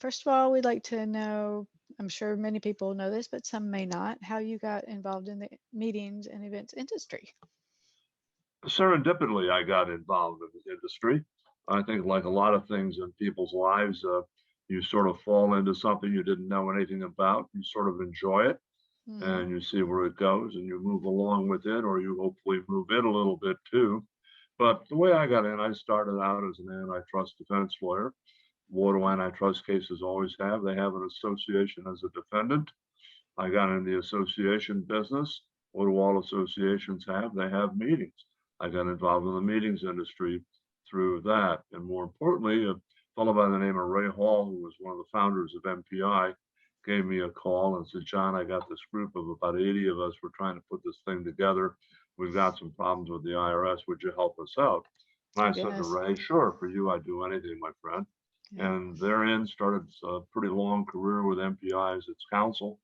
first of all, we'd like to know, I'm sure many people know this, but some may not, how you got involved in the meetings and events industry. Serendipitously, I got involved in the industry. I think, like a lot of things in people's lives, you sort of fall into something you didn't know anything about. You sort of enjoy it Hmm. and you see where it goes and you move along with it, or you hopefully move in a little bit too. But the way I got in, I started out as an antitrust defense lawyer. What do antitrust cases always have? They have an association as a defendant. I got in the association business. What do all associations have? They have meetings. I got involved in the meetings industry through that. And more importantly, a fellow by the name of Ray Hall, who was one of the founders of MPI, gave me a call and said, John, I got this group of about 80 of us. We're trying to put this thing together. We've got some problems with the IRS. Would you help us out? And Oh, I said to goodness. Ray, sure, for you, I'd do anything, my friend. Yeah. And therein started a pretty long career with MPI as its counsel,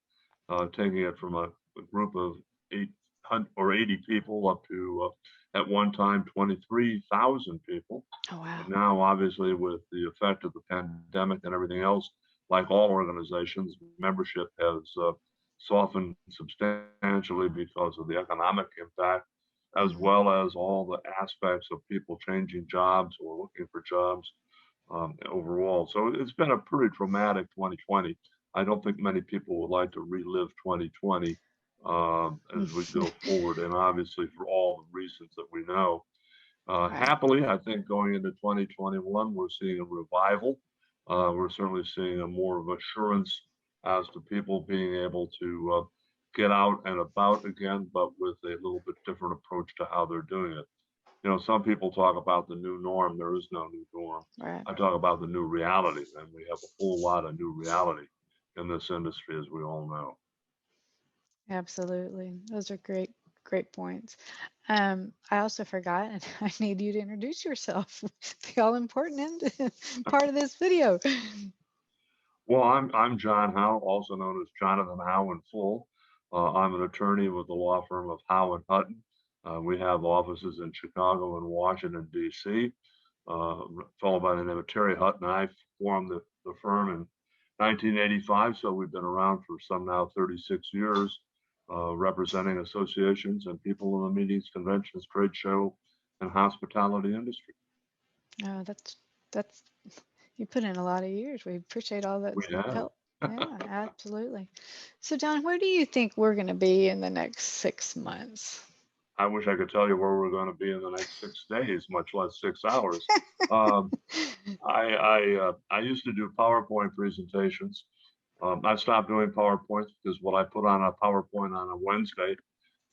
taking it from a group of 800 or 80 people up to, at one time, 23,000 people. Oh, wow. And now, obviously, with the effect of the pandemic and everything else, like all organizations, membership has softened substantially because of the economic impact, as Hmm. well as all the aspects of people changing jobs or looking for jobs overall. So it's been a pretty traumatic 2020. I don't think many people would like to relive 2020 as we go forward, and obviously for all the reasons that we know. Right. Happily, I think going into 2021, we're seeing a revival. We're certainly seeing a more of assurance as to people being able to get out and about again, but with a little bit different approach to how they're doing it. You know, some people talk about the new norm. There is no new norm. Right. I talk about the new reality, and we have a whole lot of new reality in this industry, as we all know. Absolutely. Those are great, great points. I also forgot, and I need you to introduce yourself. The all important part of this video. Well, I'm John Howe, also known as Jonathan Howe in full. I'm an attorney with the law firm of Howe and Hutton. We have offices in Chicago and Washington, D.C. A fellow by the name of Terry Hutton and I formed the firm in 1985, so we've been around for some now 36 years, representing associations and people in the meetings, conventions, trade show, and hospitality industry. Oh, that's you put in a lot of years. We appreciate all that We have. help. Yeah, absolutely. So, Don, where do you think we're going to be in the next 6 months? I wish I could tell you where we're going to be in the next 6 days, much less 6 hours. Um, I used to do PowerPoint presentations. I stopped doing PowerPoints because what I put on a PowerPoint on a Wednesday,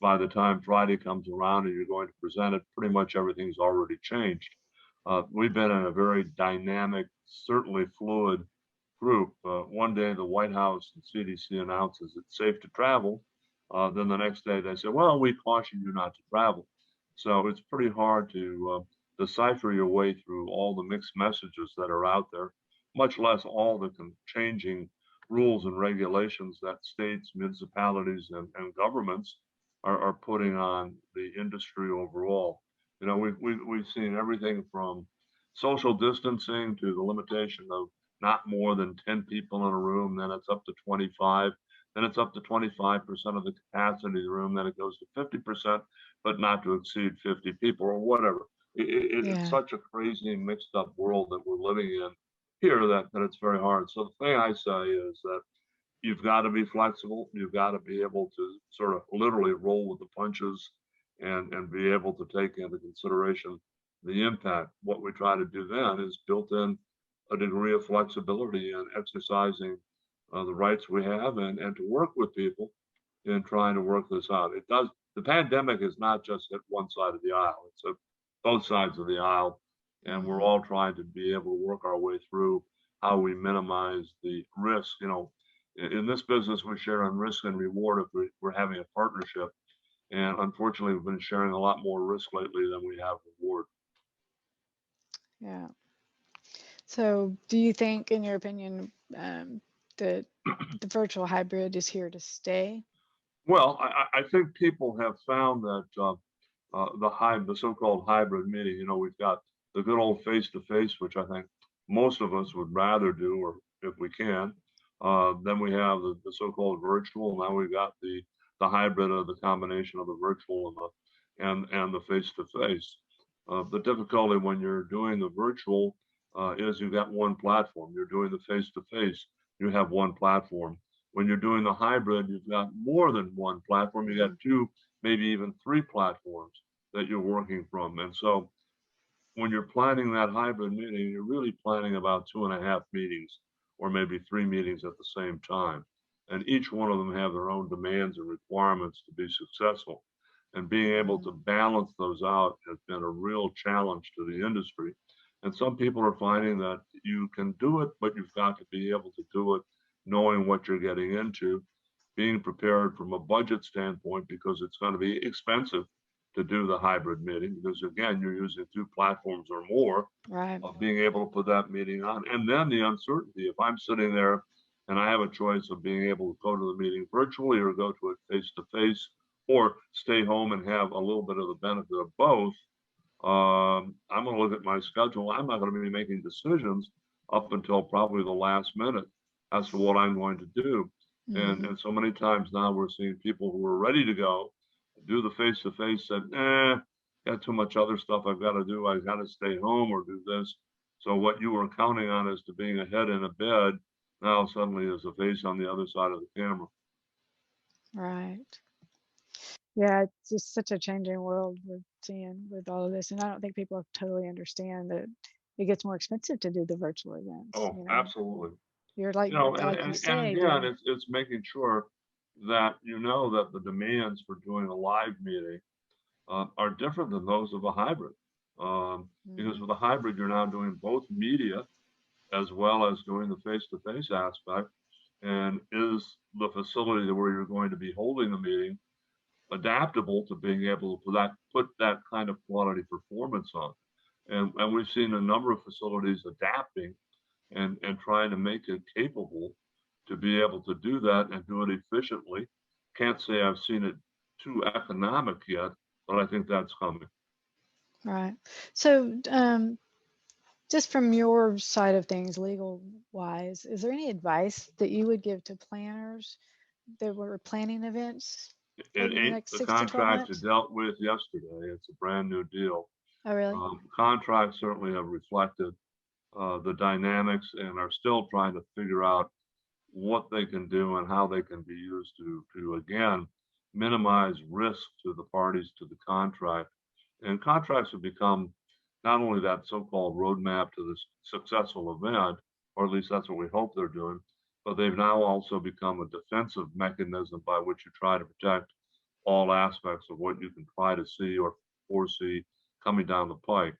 by the time Friday comes around and you're going to present it, pretty much everything's already changed. We've been in a very dynamic, certainly fluid group. One day the White House and CDC announces it's safe to travel. Then the next day they say, well, we caution you not to travel. So it's pretty hard to decipher your way through all the mixed messages that are out there, much less all the changing rules and regulations that states, municipalities, and governments are putting on the industry overall. You know, we've seen everything from social distancing to the limitation of not more than 10 people in a room, then it's up to 25, then it's up to 25% of the capacity of the room, then it goes to 50%, but not to exceed 50 people or whatever. It's Yeah. such a crazy mixed up world that we're living in here that it's very hard. So the thing I say is that you've got to be flexible. You've got to be able to sort of literally roll with the punches and be able to take into consideration the impact. What we try to do then is built in a degree of flexibility and exercising the rights we have and to work with people in trying to work this out. It does. The pandemic is not just at one side of the aisle; it's at both sides of the aisle, and we're Hmm. all trying to be able to work our way through how we minimize the risk. You know, in this business, we share on risk and reward if we're having a partnership. And unfortunately, we've been sharing a lot more risk lately than we have reward. Yeah. So, do you think, in your opinion, that the virtual hybrid is here to stay? Well, I think people have found that the so-called hybrid meeting. You know, we've got the good old face-to-face, which I think most of us would rather do, or if we can. Then we have the so-called virtual. Now we've got the hybrid of the combination of the virtual and the face-to-face. The difficulty when you're doing the virtual is you've got one platform. You're doing the face-to-face, you have one platform. When you're doing the hybrid, you've got more than one platform. You got two, maybe even three platforms that you're working from. And so when you're planning that hybrid meeting, you're really planning about 2.5 meetings or maybe 3 meetings at the same time. And each one of them have their own demands and requirements to be successful. And being able to balance those out has been a real challenge to the industry. And some people are finding that you can do it, but you've got to be able to do it knowing what you're getting into, being prepared from a budget standpoint, because it's going to be expensive to do the hybrid meeting, because again, you're using two platforms or more, Right. of being able to put that meeting on. And then the uncertainty, if I'm sitting there and I have a choice of being able to go to the meeting virtually or go to it face to face or stay home and have a little bit of the benefit of both, I'm going to look at my schedule. I'm not going to be making decisions up until probably the last minute as to what I'm going to do. And so many times now we're seeing people who are ready to go do the face to face, said, got too much other stuff I've got to do. I've got to stay home or do this. So what you were counting on as to being a head in a bed now suddenly is a face on the other side of the camera. Right. Yeah, it's just such a changing world we're seeing with all of this. And I don't think people totally understand that it gets more expensive to do the virtual events, Oh, you know. absolutely. You're You know, like you and say, again, doing it's making sure that you know that the demands for doing a live meeting are different than those of a hybrid. Because with a hybrid, you're now doing both media as well as doing the face-to-face aspect. And is the facility where you're going to be holding the meeting adaptable to being able to put that kind of quality performance on? And we've seen a number of facilities adapting and trying to make it capable to be able to do that and do it efficiently. Can't say I've seen it too economic yet, but I think that's coming. right. So, just from your side of things, legal wise, is there any advice that you would give to planners that were planning events It over the ain't next the 6 to 12 contract you months? dealt with yesterday. It's a brand new deal. Oh, really? Contracts certainly have reflected the dynamics and are still trying to figure out what they can do and how they can be used to again minimize risk to the parties to the contract. And contracts have become not only that so-called roadmap to this successful event, or at least that's what we hope they're doing, but they've now also become a defensive mechanism by which you try to protect all aspects of what you can try to see or foresee coming down the pike.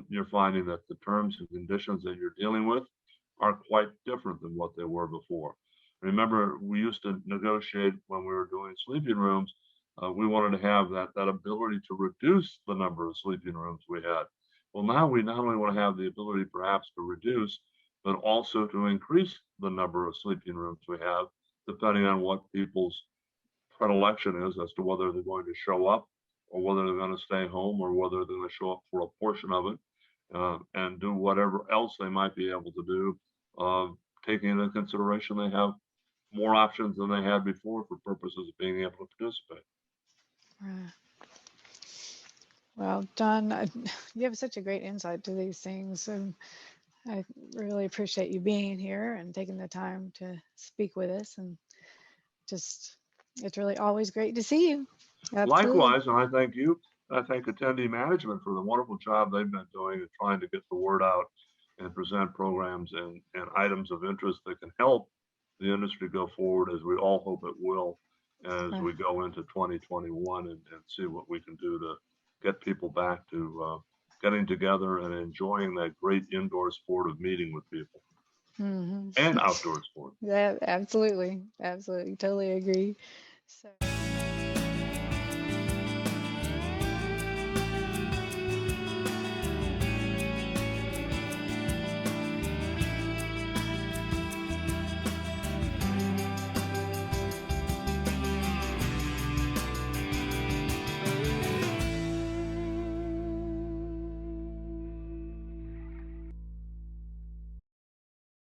You're finding that the terms and conditions that you're dealing with are quite different than what they were before. Remember, we used to negotiate when we were doing sleeping rooms. We wanted to have that ability to reduce the number of sleeping rooms we had. Well, now we not only want to have the ability perhaps to reduce, but also to increase the number of sleeping rooms we have, depending on what people's predilection is as to whether they're going to show up or whether they're going to stay home or whether they're going to show up for a portion of it and do whatever else they might be able to do, taking into consideration they have more options than they had before for purposes of being able to participate. Right. Well, John, you have such a great insight to these things. And I really appreciate you being here and taking the time to speak with us. And just, it's really always great to see you. Absolutely. Likewise, and I thank you. I thank attendee management for the wonderful job they've been doing in trying to get the word out and present programs and items of interest that can help the industry go forward, as we all hope it will, as we go into 2021 and see what we can do to get people back to getting together and enjoying that great indoor sport of meeting with people and outdoor sport. Yeah, absolutely. Absolutely. Totally agree. So.